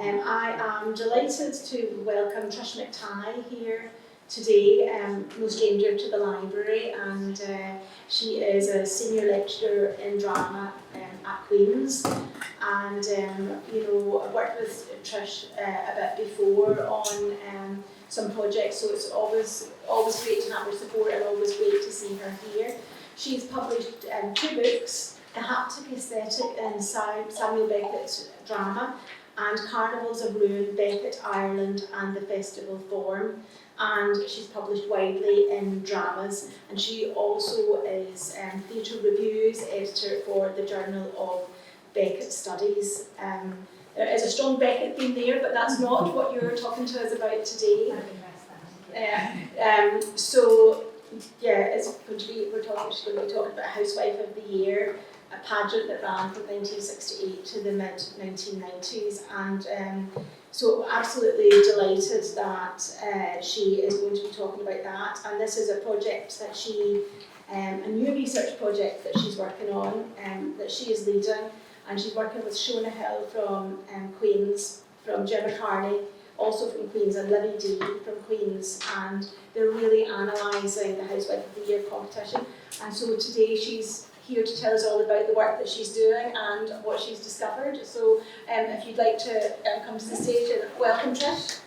I am delighted to welcome Trish McTighe here today, no stranger to the library, and she is a senior lecturer in drama at Queen's. And I've worked with Trish a bit before on some projects, so it's always great to have her support and always great to see her here. She's published 2 books, The Haptic Aesthetic in Samuel Beckett's drama, and Carnivals of Ruin, Beckett, Ireland, and the Festival Form. And she's published widely in dramas, and she also is theatre reviews editor for the Journal of Beckett Studies. There is a strong Beckett theme there, but that's not what you're talking to us about today. It's going to be, she's going to be talking about Housewife of the Year, a pageant that ran from 1968 to the mid-1990s, and so absolutely delighted that she is going to be talking about that. And this is a project that a new research project that she's working on, that she is leading, and she's working with Shona Hill from Queen's, from Gemma Carney, also from Queen's, and Libby Dee from Queen's, and they're really analysing the Housewife of the Year competition. And so today she's here to tell us all about the work that she's doing and what she's discovered. So if you'd like to come to the stage and welcome Trish.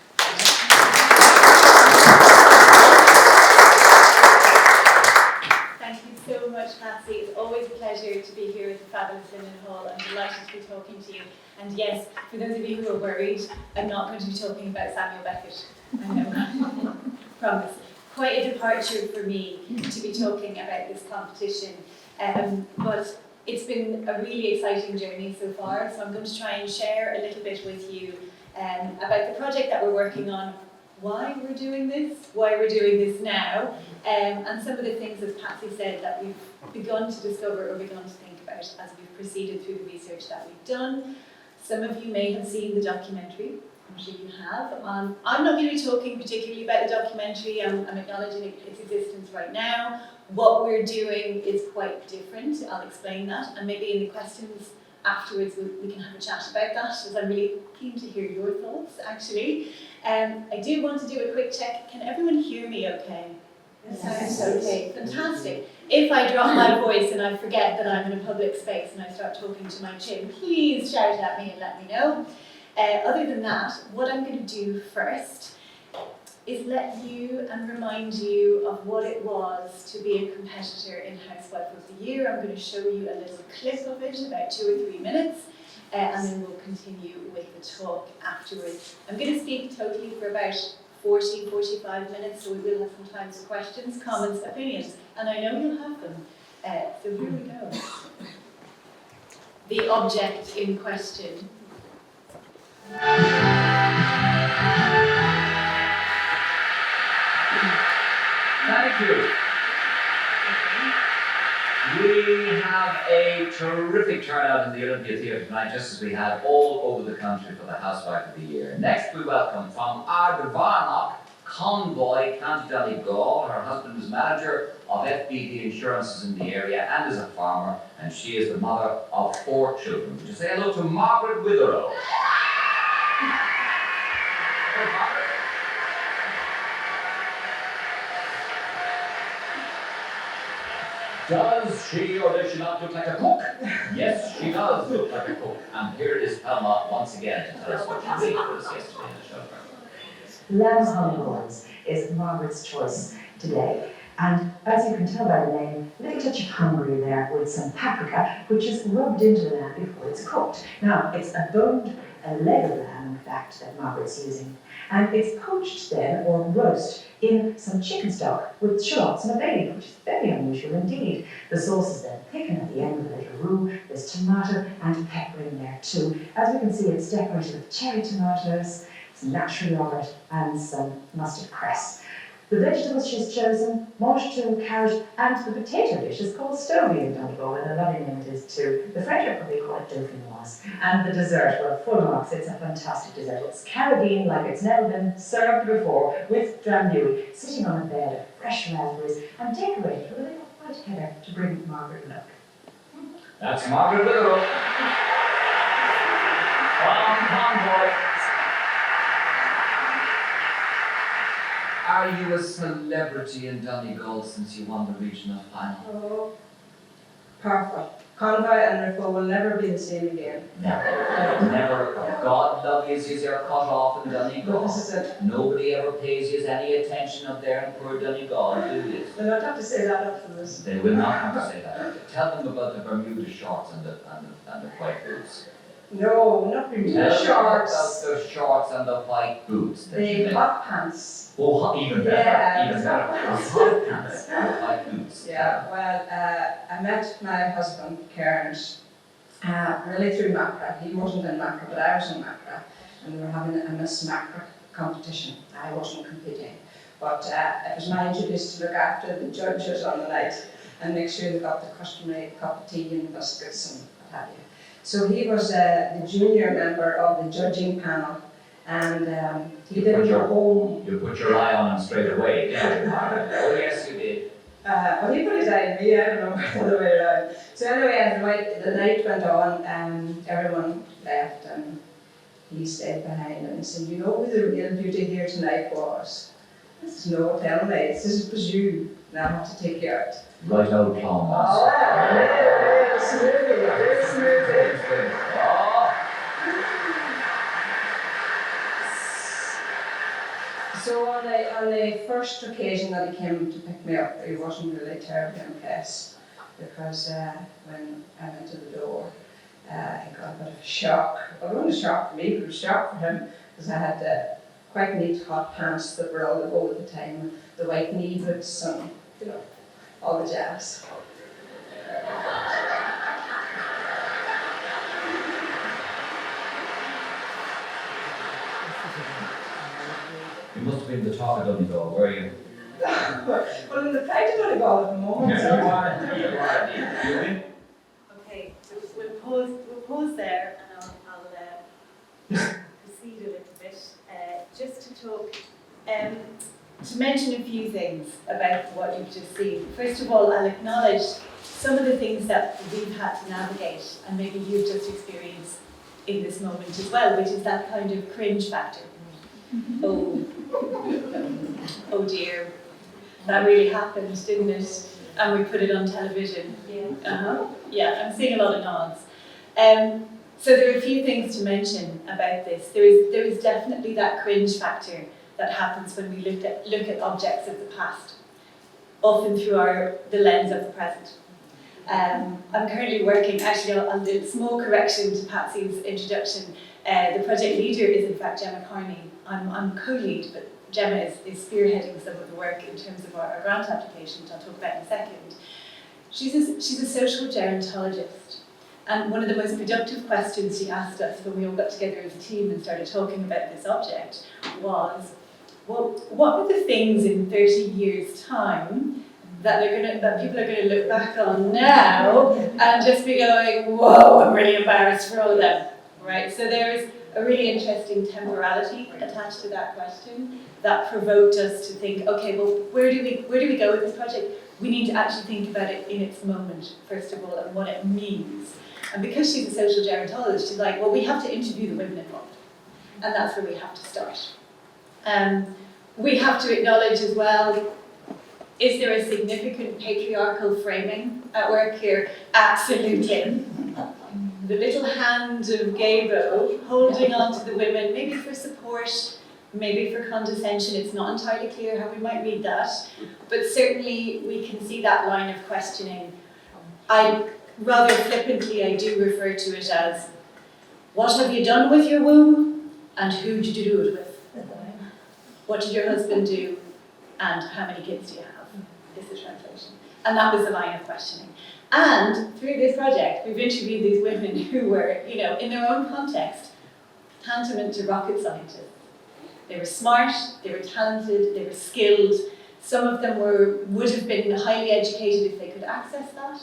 Thank you so much, Patsy. It's always a pleasure to be here at the fabulous Linen Hall. I'm delighted to be talking to you. And yes, for those of you who are worried, I'm not going to be talking about Samuel Beckett. I know. Promise. Quite a departure for me to be talking about this competition. But it's been a really exciting journey so far, so I'm going to try and share a little bit with you about the project that we're working on, why we're doing this now, and some of the things, as Patsy said, that we've begun to discover or begun to think about as we've proceeded through the research that we've done. Some of you may have seen the documentary. I'm sure you have. I'm not going to be talking particularly about the documentary. I'm acknowledging its existence right now. What we're doing is quite different. I'll explain that, and maybe in the questions afterwards we can have a chat about that, because I'm really keen to hear your thoughts, actually. I do want to do a quick check. Can everyone hear me okay? Yes. Okay, fantastic. If I drop my voice and I forget that I'm in a public space and I start talking to my chin, please shout at me and let me know. Other than that, what I'm going to do first is let you and remind you of what it was to be a competitor in Housewife of the Year. I'm going to show you a little clip of it, about 2 or 3 minutes, and then we'll continue with the talk afterwards. I'm going to speak totally for about 40-45 minutes, so we will have some time for questions, comments, opinions, and I know you'll have them. So here we go. The object in question. Thank you. We have a terrific turnout in the Olympia Theatre tonight, just as we have all over the country for the Housewife of the Year. Next we welcome from Ardvarnock, Convoy, County Donegal. Her husband is manager of FBD Insurances in the area and is a farmer, and she is the mother of 4 children. Would you say hello to Margaret Witherow? Does she or does she not look like a cook? Yes, she does look like a cook. And here is Thelma once again to tell us what she made for us yesterday in the show. Lamb honeycombs is Margaret's choice today. And as you can tell by the name, a little touch of Hungary there with some paprika, which is rubbed into the lamb before it's cooked. Now, it's a boned leg of lamb, in fact, that Margaret's using. And it's poached then, or roast, in some chicken stock with shallots and a bay leaf, which is very unusual indeed. The sauce is then thickened at the end with a little roux. There's tomato and pepper in there too. As we can see, it's decorated with cherry tomatoes, some natural yogurt, and some mustard cress. The vegetables she's chosen, mangetout, carrot, and the potato dish is called stovey in Donegal, and a lovely name it is too. The French would probably call it dauphinoise. And the dessert, well, full marks, it's a fantastic dessert. It's carabine like it's never been served before, with drambuie, sitting on a bed of fresh raspberries, and decorated with a little white heather to bring Margaret luck. That's Margaret Witherow. From Convoy. are you a celebrity in Donegal since you won the regional final? Oh, powerful. Convoy and Ripple will never be the same again. Never. God love yous, yous are cut off in But Donegal. this is it. Nobody ever pays yous any attention up there in poor Donegal, do yous? They don't have to say that after this. They will not have to say that. Tell them about the Bermuda shorts and the white boots. No, not Bermuda Tell shorts. them about the shorts and the white boots. that you The make. hot pants. Oh, even better. Yeah. Even better. Hot pants and white boots. Yeah, well, I met my husband, Karen, really through Macra. He wasn't in Macra, but I was in Macra. And we were having a Miss Macra competition. I wasn't competing. But it was my duties to look after the judges on the night and make sure they got the customary cup of tea and biscuits and what have you. So he was the junior member of the judging panel, and he didn't go home. You put your eye on him straight away, didn't you? Oh, yes, you did. Well, he put his eye on me, I don't know, the other way around. So anyway, as the night went on, everyone left, and he stayed behind, and he said, you know who the real beauty here tonight was? I said, no, tell me, this was you, and I have to take you out. Right old clown. Oh, very smoothly, very smoothly. Oh. So on the first occasion that he came to pick me up, he wasn't really terribly impressed, because when I went to the door, he got a bit of a shock. Well, it wasn't a shock for me, but it was a shock for him, because I had quite neat hot pants that were all the go at the time, the white knee boots and, you know, all the jazz. You must have been the talk of Donegal, were you? Well, in the pageant only got at the moment, so. You are. You win. Okay, so we'll pause there, and I'll proceed a little bit, just to talk, to mention a few things about what you've just seen. First of all, I'll acknowledge some of the things that we've had to navigate, and maybe you've just experienced in this moment as well, which is that kind of cringe factor. Oh dear, that really happened, didn't it? And we put it on television. Yeah. Yeah, I'm seeing a lot of nods. So there are a few things to mention about this. There is definitely that cringe factor that happens when we look at objects of the past, often through the lens of the present. I'm currently working, actually I'll do a small correction to Patsy's introduction. The project leader is in fact Gemma Carney. I'm co-lead, but Gemma is spearheading some of the work in terms of our grant application, which I'll talk about in a second. She's a social gerontologist, and one of the most productive questions she asked us when we all got together as a team and started talking about this object was, well, what are the things in 30 years' time that people are going to look back on now and just be going, whoa, I'm really embarrassed for all of them, right? So there is a really interesting temporality attached to that question that provoked us to think, okay, well, where do we go with this project? We need to actually think about it in its moment, first of all, and what it means. And because she's a social gerontologist, she's like, well, we have to interview the women involved. And that's where we have to start. We have to acknowledge as well, is there a significant patriarchal framing at work here? Absolutely. The little hand of Gabo holding on to the women, maybe for support, maybe for condescension. It's not entirely clear how we might read that, but certainly we can see that line of questioning. Rather flippantly, I do refer to it as, what have you done with your womb, and who did you do it with? What did your husband do, and how many kids do you have? Is the translation. And that was the line of questioning. And through this project, we've interviewed these women who were, in their own context, tantamount to rocket scientists. They were smart, they were talented, they were skilled. Some of them would have been highly educated if they could access that.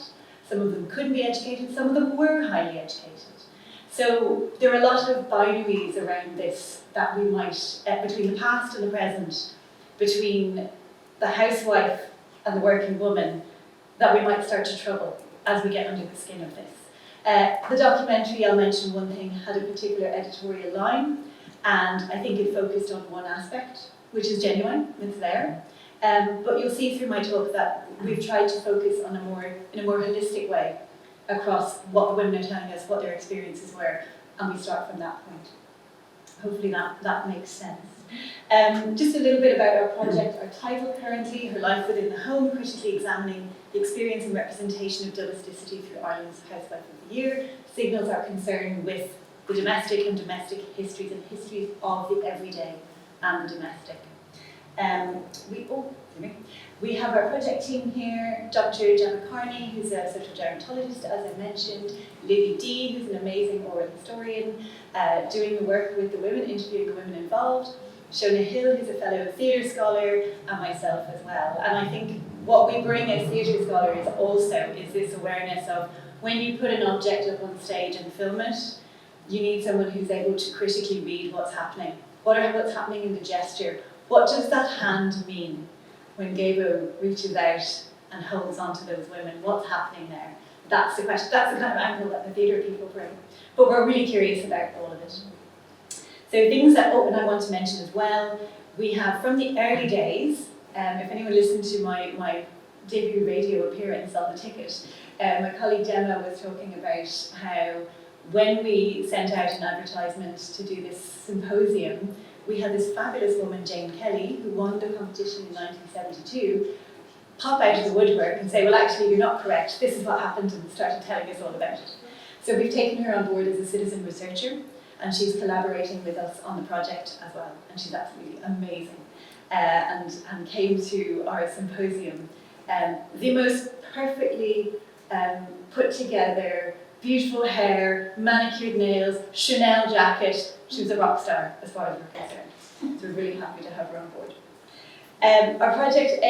Some of them couldn't be educated, some of them were highly educated. So there are a lot of binaries around this that we might, between the past and the present, between the housewife and the working woman, that we might start to trouble as we get under the skin of this. The documentary, I'll mention one thing, had a particular editorial line, and I think it focused on one aspect which is genuine, it's there. But you'll see through my talk that we've tried to focus on in a more holistic way across what the women are telling us, what their experiences were, and we start from that point. Hopefully that makes sense. Just a little bit about our project, our title currently, Her Life Within the Home, critically examining the experience and representation of domesticity through Ireland's Housewife of the Year, signals our concern with the domestic and domestic histories and histories of the everyday and the domestic. We have our project team here, Dr. Gemma Carney, who's a social gerontologist, as I mentioned, Livy D, who's an amazing oral historian, doing the work with the women, interviewing the women involved, Shona Hill, who's a fellow theatre scholar, and myself as well. And I think what we bring as theatre scholars also is this awareness of when you put an object up on stage and film it, you need someone who's able to critically read what's happening. What's happening in the gesture? What does that hand mean when Gabo reaches out and holds onto those women? What's happening there? That's the question. That's the kind of angle that the theatre people bring. But we're really curious about all of it. So things that, and I want to mention as well, we have from the early days, if anyone listened to my debut radio appearance on the ticket, my colleague Gemma was talking about how when we sent out an advertisement to do this symposium, we had this fabulous woman, Jane Kelly, who won the competition in 1972, pop out of the woodwork and say, well, actually, you're not correct. This is what happened, and started telling us all about it. So we've taken her on board as a citizen researcher, and she's collaborating with us on the project as well, and she's absolutely amazing. And came to our symposium. The most perfectly put together, beautiful hair, manicured nails, Chanel jacket. She was a rock star as far as we're concerned. So we're really happy to have her on board. Our project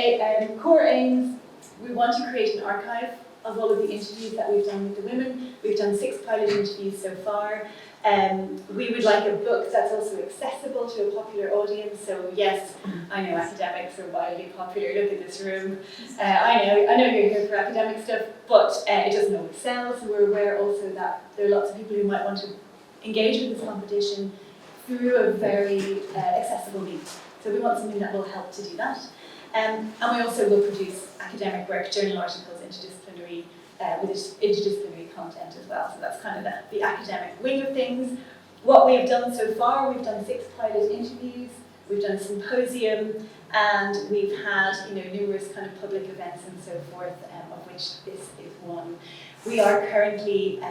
core aims, we want to create an archive of all of the interviews that we've done with the women. We've done 6 pilot interviews so far. We would like a book that's also accessible to a popular audience. So yes, I know academics are wildly popular. Look at this room. I know you're here for academic stuff, but it doesn't always sell. So we're aware also that there are lots of people who might want to engage with this competition through a very accessible means. So we want something that will help to do that. And we also will produce academic work, journal articles, interdisciplinary, with interdisciplinary content as well. So that's kind of the academic wing of things. What we have done so far, we've done 6 pilot interviews, we've done a symposium, and we've had numerous kind of public events and so forth, of which this is one. We are currently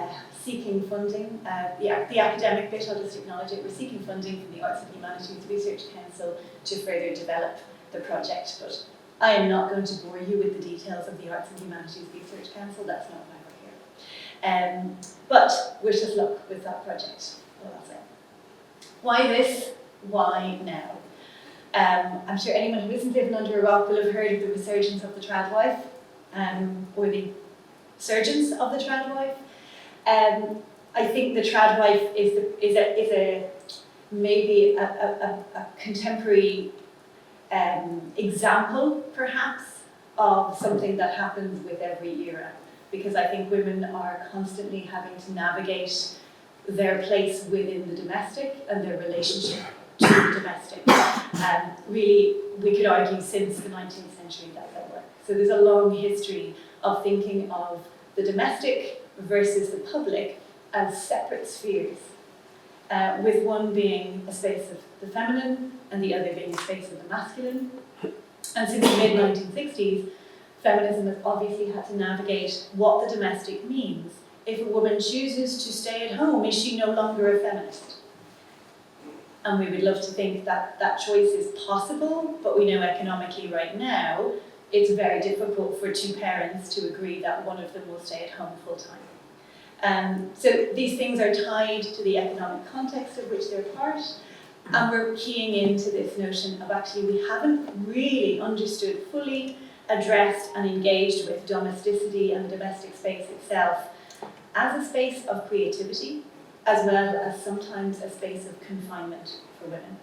seeking funding. The academic bit, I'll just acknowledge it, we're seeking funding from the Arts and Humanities Research Council to further develop the project, but I am not going to bore you with the details of the Arts and Humanities Research Council, that's not why we're here. But wish us luck with that project, well, that's it. Why this? Why now? I'm sure anyone who isn't living under a rock will have heard of the resurgence of the trad wife, or the surgence of the trad wife. I think the trad wife is maybe a contemporary example, perhaps, of something that happens with every era, because I think women are constantly having to navigate their place within the domestic and their relationship to the domestic. Really, we could argue since the 19th century that work. So there's a long history of thinking of the domestic versus the public as separate spheres, with one being a space of the feminine and the other being a space of the masculine. And since the mid-1960s, feminism has obviously had to navigate what the domestic means. If a woman chooses to stay at home, is she no longer a feminist? And we would love to think that that choice is possible, but we know economically right now, it's very difficult for 2 parents to agree that one of them will stay at home full-time. So these things are tied to the economic context of which they're part, and we're keying into this notion of actually we haven't really understood, fully addressed and engaged with domesticity and the domestic space itself as a space of creativity, as well as sometimes a space of confinement for women.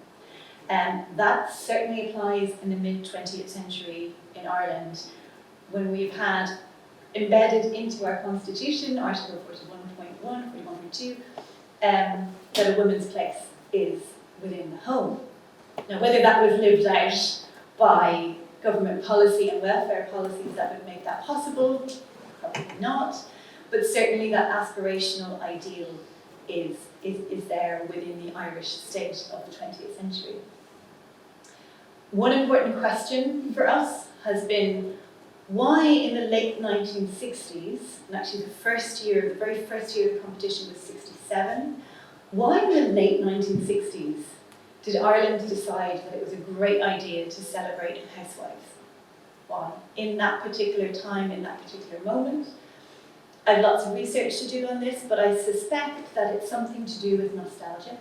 That certainly applies in the mid-20th century in Ireland, when we've had embedded into our constitution, Article 41.1, 41.2, that a woman's place is within the home. Now, whether that was lived out by government policy and welfare policies that would make that possible, probably not, but certainly that aspirational ideal is there within the Irish state of the 20th century. One important question for us has been why in the late 1960s, and actually the very first year of the competition was 67, why in the late 1960s did Ireland decide that it was a great idea to celebrate housewives? Why? In that particular time, in that particular moment. I have lots of research to do on this, but I suspect that it's something to do with nostalgia.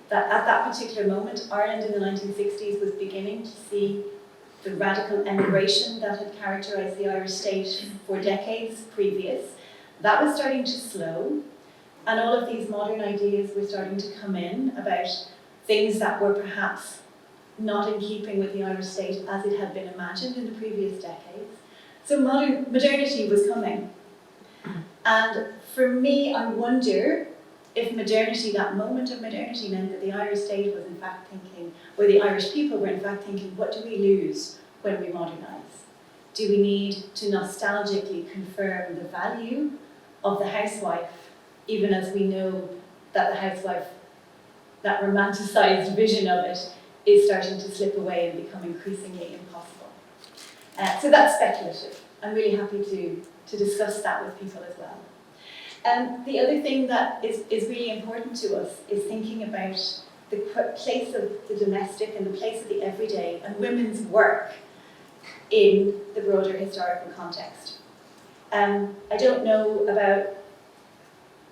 That at that particular moment, Ireland in the 1960s was beginning to see the radical emigration that had characterised the Irish state for decades previous. That was starting to slow, and all of these modern ideas were starting to come in about things that were perhaps not in keeping with the Irish state as it had been imagined in the previous decades. So modernity was coming. And for me, I wonder if modernity, that moment of modernity, meant that the Irish state was in fact thinking, or the Irish people were in fact thinking, what do we lose when we modernise? Do we need to nostalgically confirm the value of the housewife, even as we know that the housewife, that romanticised vision of it, is starting to slip away and become increasingly impossible? So that's speculative. I'm really happy to discuss that with people as well. The other thing that is really important to us is thinking about the place of the domestic and the place of the everyday and women's work in the broader historical context. I don't know about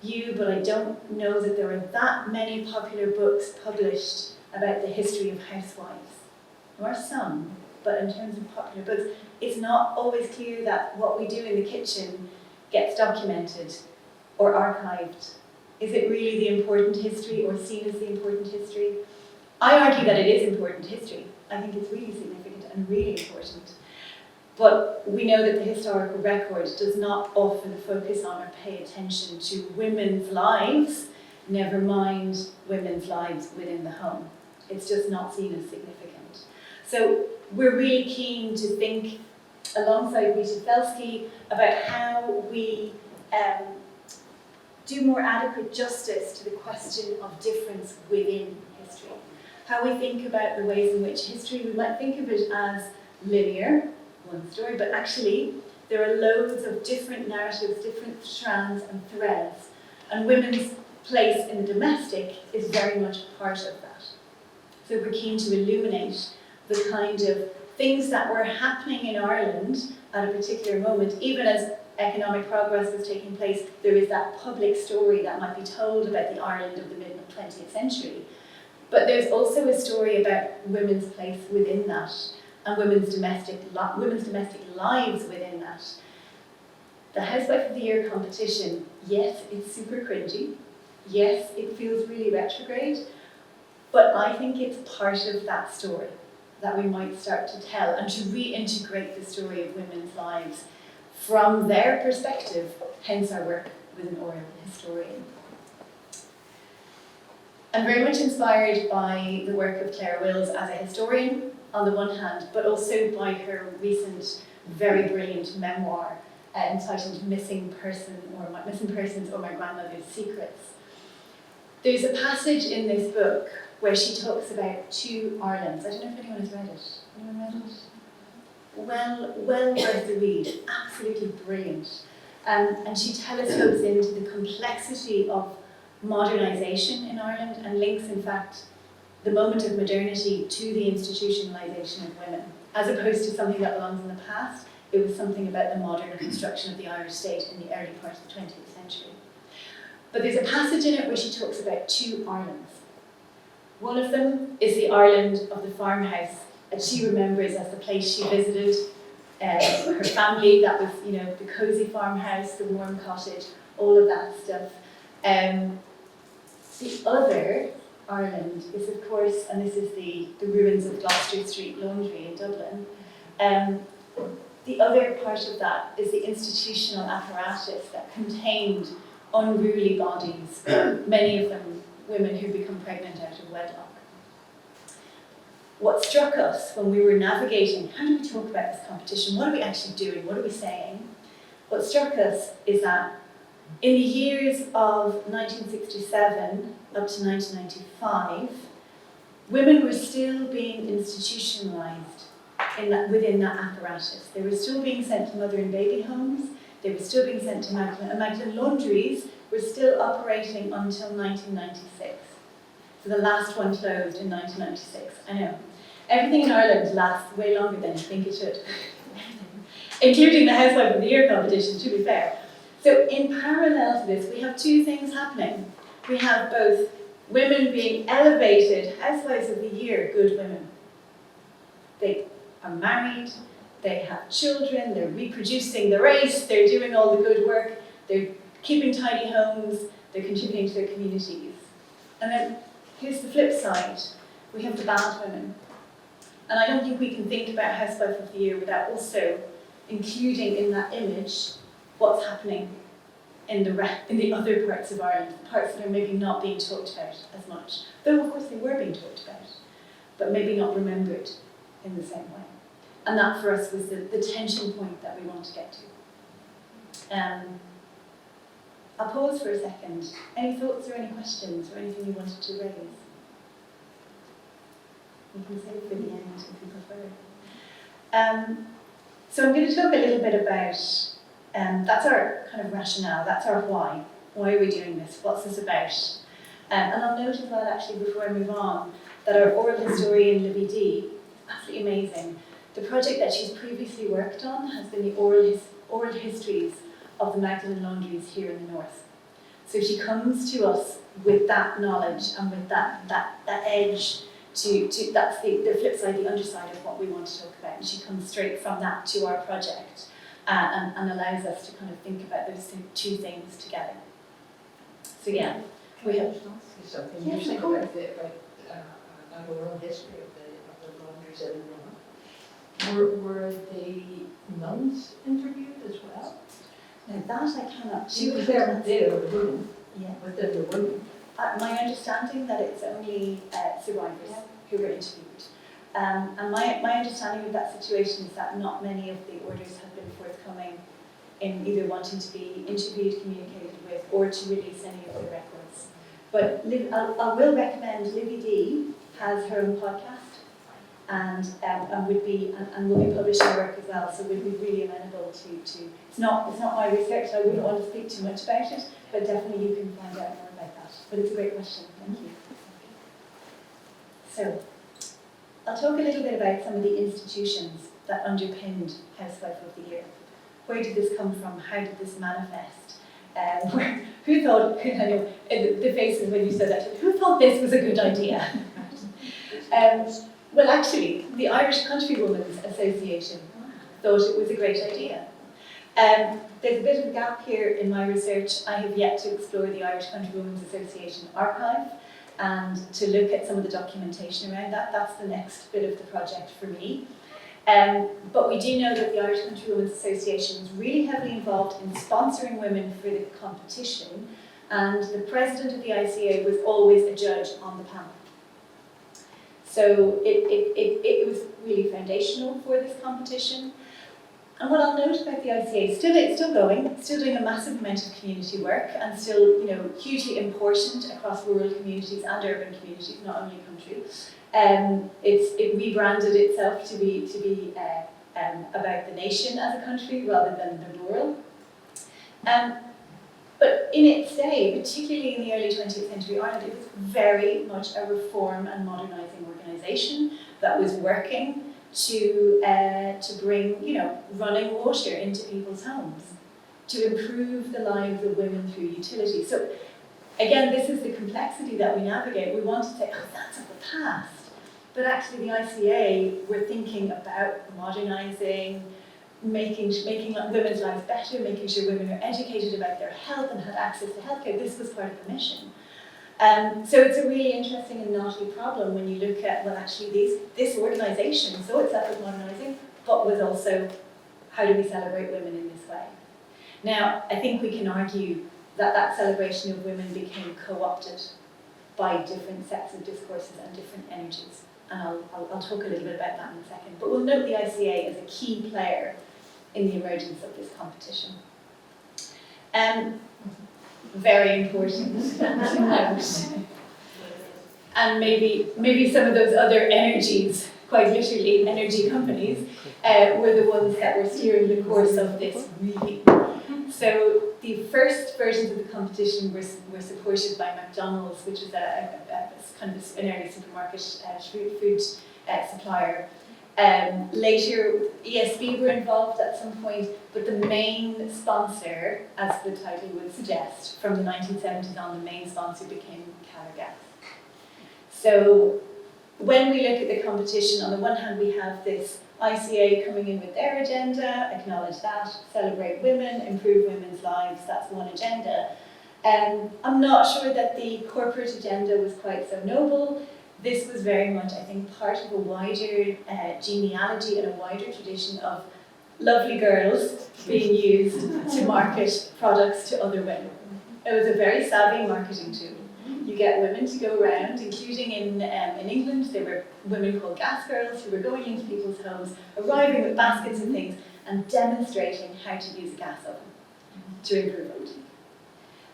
you, but I don't know that there are that many popular books published about the history of housewives. There are some, but in terms of popular books, it's not always clear that what we do in the kitchen gets documented or archived. Is it really the important history or seen as the important history? I argue that it is important history. I think it's really significant and really important. But we know that the historical record does not often focus on or pay attention to women's lives, never mind women's lives within the home. It's just not seen as significant. So we're really keen to think, alongside Rita Felsky, about how we do more adequate justice to the question of difference within history. How we think about the ways in which history, we might think of it as linear, one story, but actually there are loads of different narratives, different strands and threads, and women's place in the domestic is very much part of that. So we're keen to illuminate the kind of things that were happening in Ireland at a particular moment, even as economic progress was taking place. There is that public story that might be told about the Ireland of the mid-20th century. But there's also a story about women's place within that, and women's domestic lives within that. The Housewife of the Year competition, yes, it's super cringy. Yes, it feels really retrograde. But I think it's part of that story that we might start to tell, and to reintegrate the story of women's lives from their perspective, hence our work with an oral historian. I'm very much inspired by the work of Claire Wills as a historian, on the one hand, but also by her recent, very brilliant memoir entitled Missing Persons or My Grandmother's Secrets. There's a passage in this book where she talks about two Irelands. I don't know if anyone has read it. Anyone read it? Well worth the read. Absolutely brilliant. And she telescopes into the complexity of modernisation in Ireland and links, in fact, the moment of modernity to the institutionalisation of women. As opposed to something that belongs in the past, it was something about the modern construction of the Irish state in the early part of the 20th century. But there's a passage in it where she talks about two Irelands. One of them is the Ireland of the farmhouse, and she remembers as the place she visited, her family, that was, the cosy farmhouse, the warm cottage, all of that stuff. The other Ireland is, of course, and this is the ruins of Gloucester Street Laundry in Dublin. The other part of that is the institutional apparatus that contained unruly bodies, many of them women who become pregnant out of wedlock. what struck us when we were navigating, how do we talk about this competition? What are we actually doing? What are we saying? What struck us is that in the years of 1967 up to 1995, women were still being institutionalised within that apparatus. They were still being sent to mother and baby homes. They were still being sent to Magdalen laundries were still operating until 1996. So the last one closed in 1996. I know. Everything in Ireland lasts way longer than you think it should. Including the Housewife of the Year competition, to be fair. So in parallel to this, we have two things happening. We have both women being elevated, Housewives of the Year, good women. They are married, they have children, they're reproducing the race, they're doing all the good work, they're keeping tidy homes, they're contributing to their communities. And then here's the flip side. We have the bad women. And I don't think we can think about Housewife of the Year without also including in that image what's happening in the other parts of Ireland, parts that are maybe not being talked about as much. Though of course they were being talked about, but maybe not remembered in the same way. And that for us was the tension point that we want to get to. I'll pause for a second. Any thoughts or any questions or anything you wanted to raise? You can save for the end if you prefer. So I'm going to talk a little bit about, that's our kind of rationale, that's our why. Why are we doing this? What's this about? And I'll note as well, actually, before I move on, that our oral historian, Libby D, absolutely amazing. The project that she's previously worked on has been the oral histories of the Magdalen laundries here in the north. So she comes to us with that knowledge and with that edge that's the flip side, the underside of what we want to talk about. And she comes straight from that to our project and allows us to kind of think about those two things together. So yeah, we have... Something Yes, you think of course. about an oral history of the laundries in the north. Were the nuns interviewed as well? Now that I cannot... She was there, they were women, Yeah. but they were women. My understanding that it's only survivors who were interviewed. And my understanding of that situation is that not many of the orders have been forthcoming in either wanting to be interviewed, communicated with, or to release any of their records. But I will recommend Libby D has her own podcast and will be publishing work as well, so we'll be really amenable to it's not my research, so I wouldn't want to speak too much about it, but definitely you can find out more about that. But it's a great question, thank you. So, I'll talk a little bit about some of the institutions that underpinned Housewife of the Year. Where did this come from? How did this manifest? Who thought, I know, the faces when you said that, who thought this was a good idea? Well, actually, the Irish Countrywomen's Association thought it was a great idea. There's a bit of a gap here in my research. I have yet to explore the Irish Countrywomen's Association archive and to look at some of the documentation around that. That's the next bit of the project for me. But we do know that the Irish Countrywomen's Association was really heavily involved in sponsoring women for the competition, and the president of the ICA was always a judge on the panel. So it was really foundational for this competition. And what I'll note about the ICA, it's still going, still doing a massive amount of community work, and still, hugely important across rural communities and urban communities, not only country. It rebranded itself to be about the nation as a country rather than the rural. But in its day, particularly in the early 20th century Ireland, it was very much a reform and modernising organisation that was working to bring, running water into people's homes, to improve the lives of women through utility. So again, this is the complexity that we navigate. We want to say, oh, that's of the past. But actually the ICA were thinking about modernising, making women's lives better, making sure women are educated about their health and had access to healthcare. This was part of the mission. So it's a really interesting and knotty problem when you look at, well, actually this organisation saw itself as modernising, but was also, how do we celebrate women in this way? Now, I think we can argue that that celebration of women became co-opted by different sets of discourses and different energies. I'll talk a little bit about that in a second. But we'll note the ICA as a key player in the emergence of this competition. Very important to note. And maybe some of those other energies, quite literally energy companies, were the ones that were steering the course of this really. So the first versions of the competition were supported by McDonald's, which is a kind of an early supermarket food supplier. Later, ESB were involved at some point, but the main sponsor, as the title would suggest, from the 1970s on, the main sponsor became Calor. So when we look at the competition, on the one hand we have this ICA coming in with their agenda, acknowledge that, celebrate women, improve women's lives, that's one agenda. I'm not sure that the corporate agenda was quite so noble. This was very much, I think, part of a wider genealogy and a wider tradition of lovely girls being used to market products to other women. It was a very savvy marketing tool. You get women to go around, including in England, there were women called gas girls who were going into people's homes, arriving with baskets of things and demonstrating how to use a gas oven to improve it.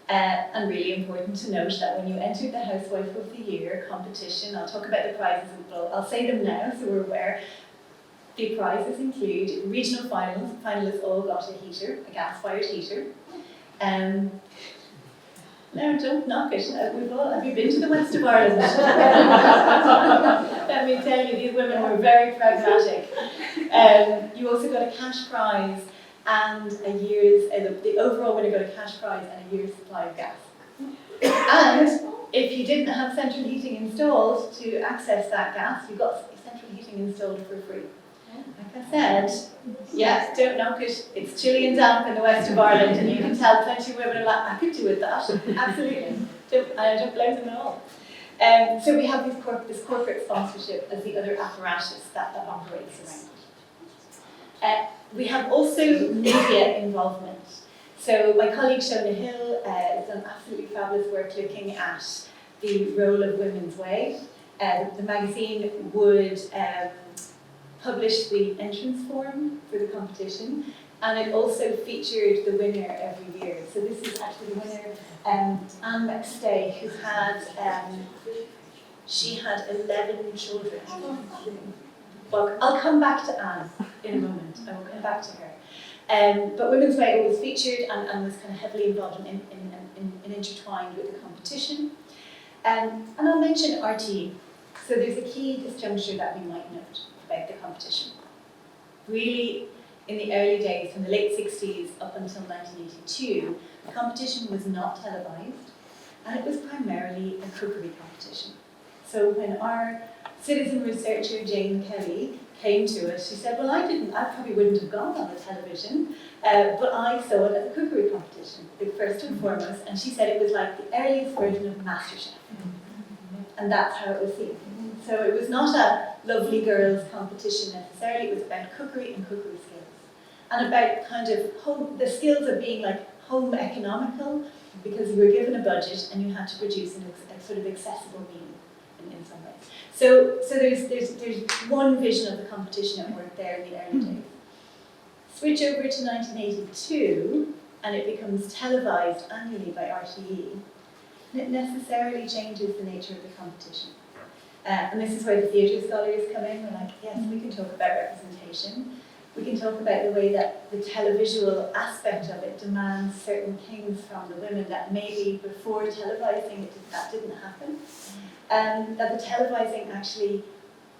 And really important to note that when you entered the Housewife of the Year competition, I'll talk about the prizes, but I'll say them now so we're aware. The prizes include regional finalists all got a heater, a gas-fired heater. No, don't knock it. Have you been to the west of Ireland? Let me tell you, these women were very pragmatic. You also got a cash prize and a year's, the overall winner got a cash prize and a year's supply of gas. And if you didn't have central heating installed to access that gas, you got central heating installed for free. Like I said, yes, don't knock it. It's chilly and damp in the west of Ireland, and you can tell plenty of women are like, I could do with that. Absolutely. I don't blame them at all. So we have this corporate sponsorship as the other apparatus that operates around. We have also media involvement. So my colleague Shona Hill has done absolutely fabulous work looking at the role of Women's Way. The magazine would publish the entrance form for the competition, and it also featured the winner every year. So this is actually the winner, Anne McStay, who had, she had 11 children. Well, I'll come back to Anne in a moment. I will come back to her. But Women's Way always featured and was kind of heavily involved and intertwined with the competition. And I'll mention RTE. So there's a key disjuncture that we might note about the competition. Really, in the early days, from the late 60s up until 1982, the competition was not televised, and it was primarily a cookery competition. So when our citizen researcher, Jane Kelly, came to us, she said, well, I probably wouldn't have gone on the television, but I saw it as a cookery competition, first and foremost, and she said it was like the earliest version of MasterChef. And that's how it was seen. So it was not a lovely girls competition necessarily, it was about cookery and cookery skills. And about kind of the skills of being like home economical, because you were given a budget and you had to produce a sort of accessible meal in some ways. So there's one vision of the competition at work there in the early days. Switch over to 1982 and it becomes televised annually by RTE. And it necessarily changes the nature of the competition. And this is where the theatre scholars come in. We're like, yes, we can talk about representation. We can talk about the way that the televisual aspect of it demands certain things from the women that maybe before televising that didn't happen. That the televising actually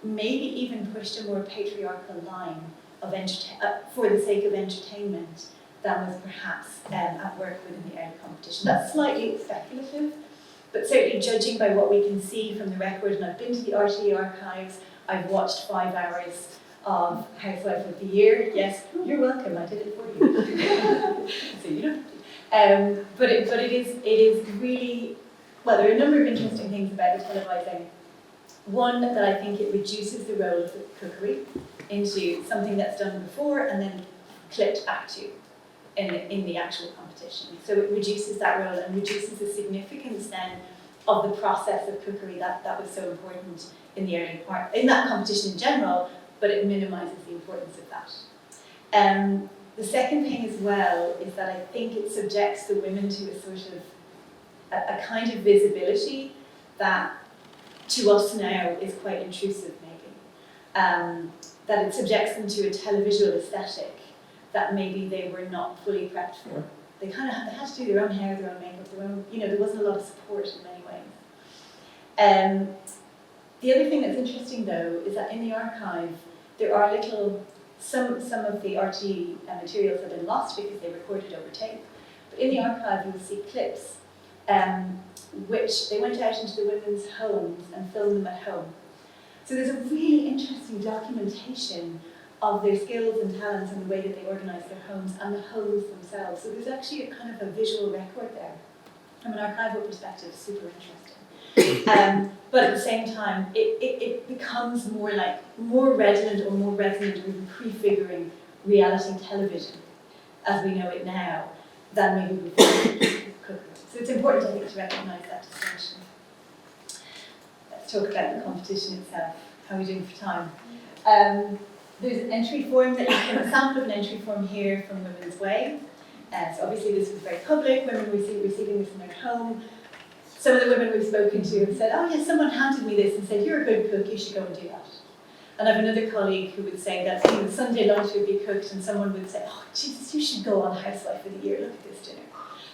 maybe even pushed a more patriarchal line of for the sake of entertainment than was perhaps at work within the early competition. That's slightly speculative, but certainly judging by what we can see from the record, and I've been to the RTE archives, I've watched 5 hours of Housewife of the Year. Yes, you're welcome, I did it for you. So you don't have to. But it is really, well, there are a number of interesting things about the televising. One, that I think it reduces the role of the cookery into something that's done before and then clipped back to in the actual competition. So it reduces that role and reduces the significance then of the process of cookery that was so important in the early part, in that competition in general, but it minimises the importance of that. The second thing as well is that I think it subjects the women to a sort of a kind of visibility that to us now is quite intrusive maybe. That it subjects them to a televisual aesthetic that maybe they were not fully prepped for. They kind of had to do their own hair, their own makeup, their own, there wasn't a lot of support in many ways. The other thing that's interesting though is that in the archive there are some of the RTE materials have been lost because they recorded over tape. But in the archive you'll see clips which they went out into the women's homes and filmed them at home. So there's a really interesting documentation of their skills and talents and the way that they organised their homes and the homes themselves. So there's actually a kind of a visual record there. From an archival perspective, super interesting. But at the same time, it becomes more redolent or even prefiguring reality television as we know it now than maybe before cookery. So it's important, I think, to recognise that distinction. Let's talk about the competition itself. How are we doing for time? There's an entry form that you can, a sample of an entry form here from Women's Way. So obviously this was very public, women receiving this in their home. Some of the women we've spoken to have said, oh yes, someone handed me this and said, you're a good cook, you should go and do that. And I have another colleague who would say that Sunday lunch would be cooked and someone would say, oh Jesus, you should go on Housewife of the Year, look at this dinner.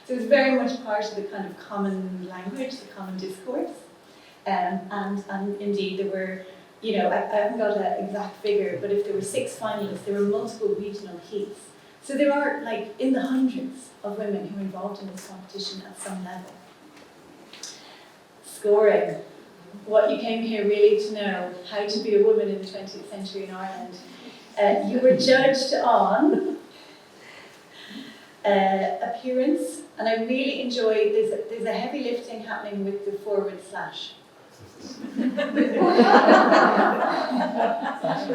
So it was very much part of the kind of common language, the common discourse. And indeed there were, I haven't got an exact figure, but if there were 6 finalists, there were multiple regional heats. So there are in the hundreds of women who are involved in this competition at some level. Scoring. What you came here really to know, how to be a woman in the 20th century in Ireland. You were judged on appearance, and I really enjoy, there's a heavy lifting happening with the forward slash.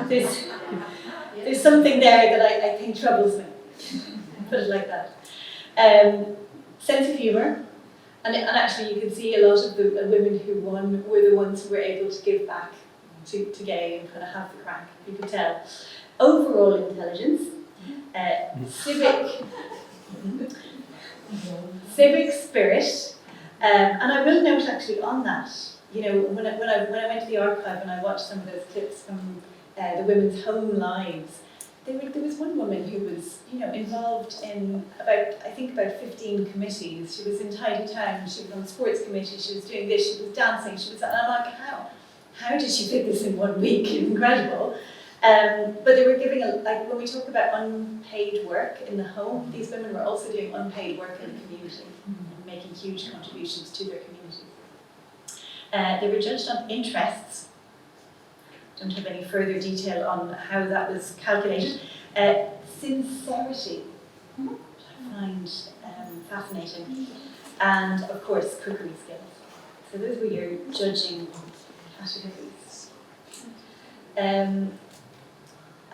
There's something there that I think troubles me, put it like that. Sense of humour, and actually you can see a lot of the women who won were the ones who were able to give back to Gay and kind of have the crack, you could tell. Overall intelligence, civic spirit, and I will note actually on that, when I went to the archive and I watched some of those clips from the women's home lives, there was one woman who was, involved in about 15 committees. She was in Tidy Town, she was on the sports committee, she was doing this, she was dancing, she was, and I'm like, how did she fit this in 1 week? Incredible. But they were giving, when we talk about unpaid work in the home, these women were also doing unpaid work in the community, making huge contributions to their community. They were judged on interests. Don't have any further detail on how that was calculated. Sincerity, which I find fascinating, and of course cookery skills. So those were your judging categories.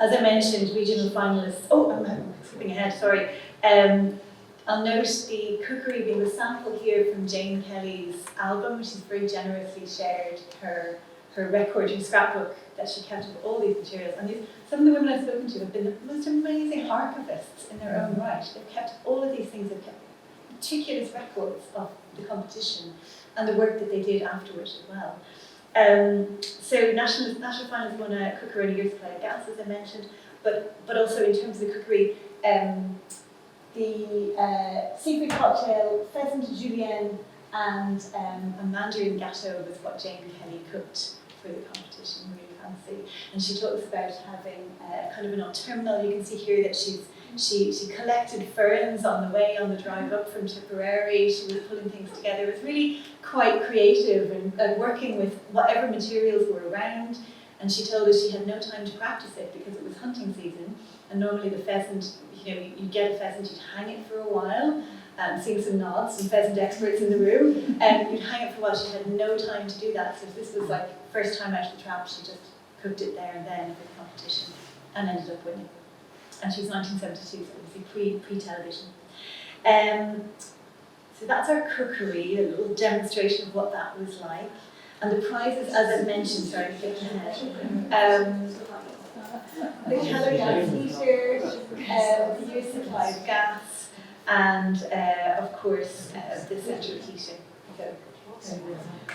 As I mentioned, regional finalists. Oh, I'm skipping ahead. Sorry. I'll note the cookery being the sample here from Jane Kelly's album, which she's very generously shared her record, her scrapbook that she kept of all these materials. And some of the women I've spoken to have been the most amazing archivists in their own right. They've kept all of these things, they've kept meticulous records of the competition and the work that they did afterwards as well. So national finalists won a cookery and a year's supply of gas, as I mentioned, but also in terms of the cookery, the seafood cocktail, pheasant julienne, and a mandarin gâteau was what Jane Kelly cooked for the competition, really fancy. And she talks about having kind of an autumnal. You can see here that she collected ferns on the way, on the drive up from Tipperary. She was pulling things together. It was really quite creative and working with whatever materials were around. And she told us she had no time to practice it because it was hunting season. And normally the pheasant, you'd get a pheasant, you'd hang it for a while. Seeing some nods, some pheasant experts in the room, you'd hang it for a while. She had no time to do that. So if this was first time out of the trap, she just cooked it there and then for the competition and ended up winning. And she was 1972, so obviously pre-television. So that's our cookery, a little demonstration of what that was like. And the prizes, as I mentioned, sorry, I'm getting ahead. The Calor gas heater, the year's supply of gas, and of course the central heating. So,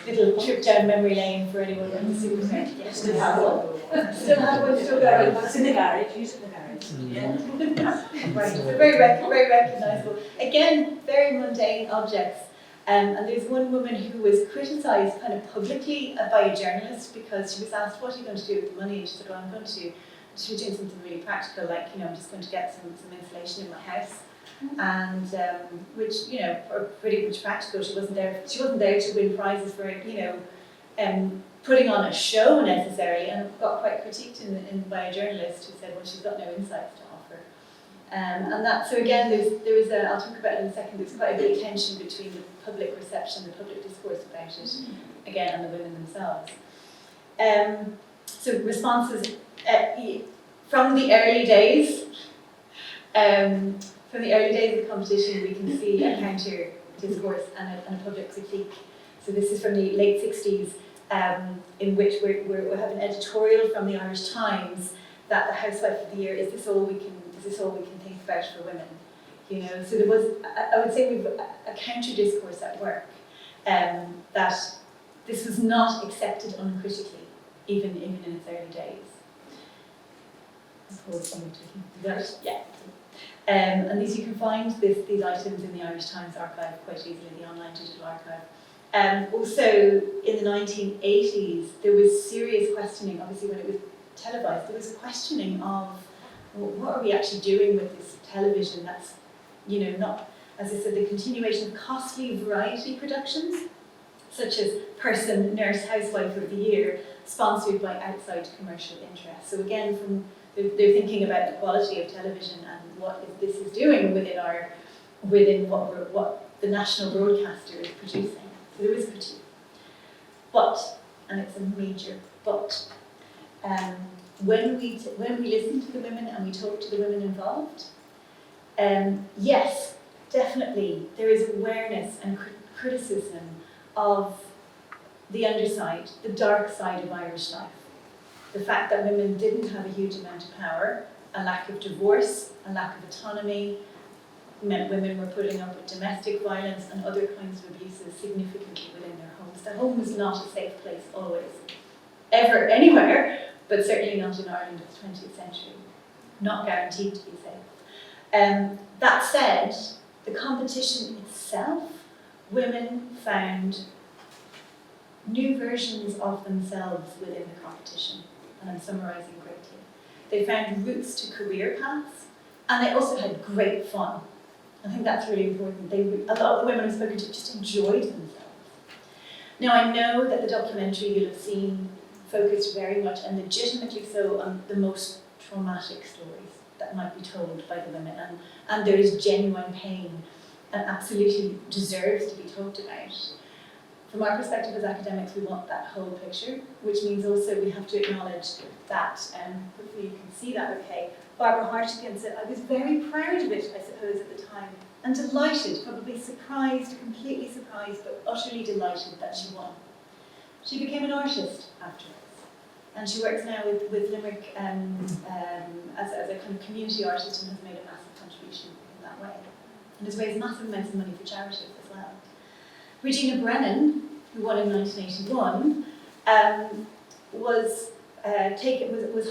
little trip down memory lane for anyone in the supermarket. Yes, still have one. Still have one, still got it. It's in the garage, use it in the garage. Yeah. Right, so very recognisable. Again, very mundane objects. And there's one woman who was criticised kind of publicly by a journalist because she was asked, what are you going to do with the money? And she said, well, I'm going to, she was doing something really practical, like, I'm just going to get some insulation in my house. And which, are pretty much practical. She wasn't there to win prizes for, putting on a show necessarily, and got quite critiqued by a journalist who said, well, she's got no insights to offer. And that, so again, there was a, I'll talk about it in a second, there's quite a big tension between the public reception, the public discourse about it, again, and the women themselves. So responses from the early days, of the competition, we can see a counter discourse and a public critique. So this is from the late 60s, in which we have an editorial from the Irish Times that the Housewife of the Year, is this all we can think about for women? So there was, I would say, we've a counter discourse at work, that this was not accepted uncritically, even in its early days. Yeah. And these, you can find these items in the Irish Times archive quite easily, the online digital archive. Also, in the 1980s, there was serious questioning, obviously when it was televised, there was questioning of, well, what are we actually doing with this television that's, not, as I said, the continuation of costly variety productions, such as Person, Nurse, Housewife of the Year, sponsored by outside commercial interests. So again, they're thinking about the quality of television and what this is doing within what the national broadcaster is producing. So there is critique. But, and it's a major but, when we listen to the women and we talk to the women involved, yes, definitely there is awareness and criticism of the underside, the dark side of Irish life. The fact that women didn't have a huge amount of power, a lack of divorce, a lack of autonomy, meant women were putting up with domestic violence and other kinds of abuses significantly within their homes. The home was not a safe place always, ever, anywhere, but certainly not in Ireland of the 20th century. Not guaranteed to be safe. That said, the competition itself, women found new versions of themselves within the competition, and I'm summarising greatly. They found routes to career paths, and they also had great fun. I think that's really important. A lot of the women I've spoken to just enjoyed themselves. Now, I know that the documentary you'll have seen focused very much, and legitimately so, on the most traumatic stories that might be told by the women, and there is genuine pain and absolutely deserves to be talked about. From our perspective as academics, we want that whole picture, which means also we have to acknowledge that, hopefully you can see that okay, Barbara Hartigan said, I was very proud of it, I suppose, at the time, and delighted, probably surprised, completely surprised, but utterly delighted that she won. She became an artist afterwards, and she works now with Limerick as a kind of community artist and has made a massive contribution in that way, and has raised massive amounts of money for charities as well. Regina Brennan, who won in 1981, was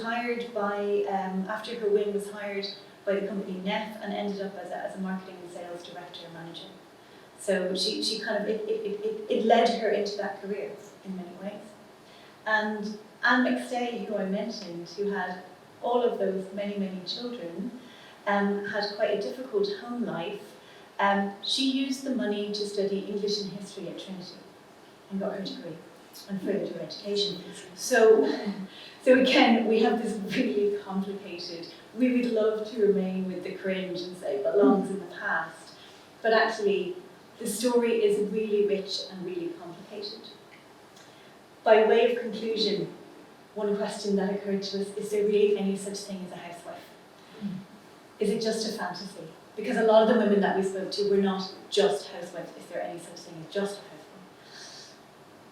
hired by, after her win, was hired by the company Neff and ended up as a marketing and sales director and manager. So she kind of, it led her into that career in many ways. And Anne McStay, who I mentioned, who had all of those many children, had quite a difficult home life. She used the money to study English and history at Trinity and got her degree and furthered her education. So again, we have this really complicated, we would love to remain with the cringe and say it belongs in the past, but actually the story is really rich and really complicated. By way of conclusion, one question that occurred to us, is there really any such thing as a housewife? Is it just a fantasy? because a lot of the women that we spoke to were not just housewives, is there any such thing as just a housewife?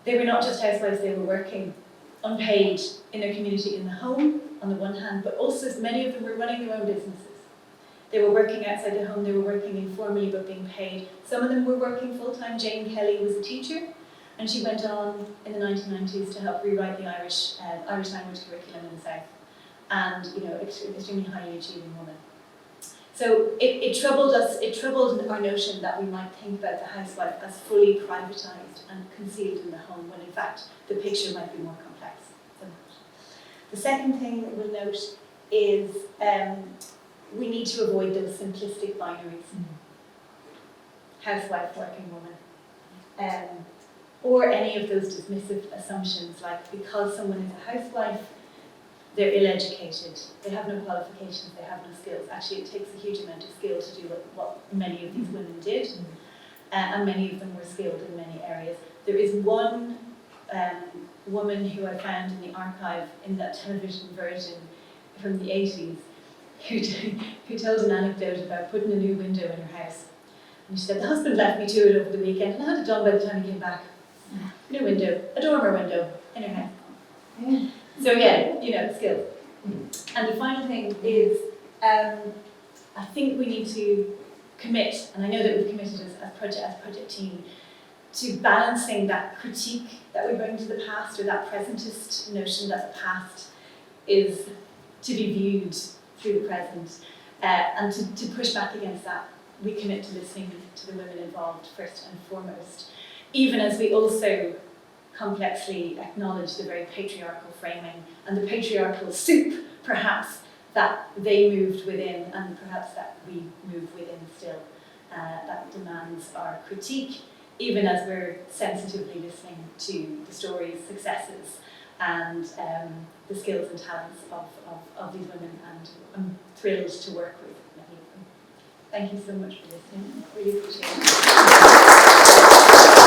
They were not just housewives, they were working unpaid in their community in the home, on the one hand, but also many of them were running their own businesses. They were working outside the home, they were working informally but being paid. Some of them were working full-time. Jane Kelly was a teacher, and she went on in the 1990s to help rewrite the Irish language curriculum in the South. And, you know, extremely highly achieving woman. So it troubled us, it troubled our notion that we might think about the housewife as fully privatised and concealed in the home, when in fact the picture might be more complex than that. The second thing that we'll note is we need to avoid those simplistic binaries. Housewife, working woman. Or any of those dismissive assumptions like because someone is a housewife, they're ill-educated, they have no qualifications, they have no skills. Actually, it takes a huge amount of skill to do what many of these women did, and many of them were skilled in many areas. There is one woman who I found in the archive in that television version from the 80s who told an anecdote about putting a new window in her house. And she said, the husband left me to it over the weekend and I had it done by the time he came back. New window, a dormer window in her house. So again, you know, skills. And the final thing is, I think we need to commit, and I know that we've committed as project team, to balancing that critique that we bring to the past, or that presentist notion that the past is to be viewed through the present, and to push back against that. We commit to listening to the women involved first and foremost, even as we also complexly acknowledge the very patriarchal framing and the patriarchal soup, perhaps, that they moved within and perhaps that we move within still. That demands our critique, even as we're sensitively listening to the stories, successes, and the skills and talents of these women, and I'm thrilled to work with many of them. Thank you so much for listening. Really appreciate it.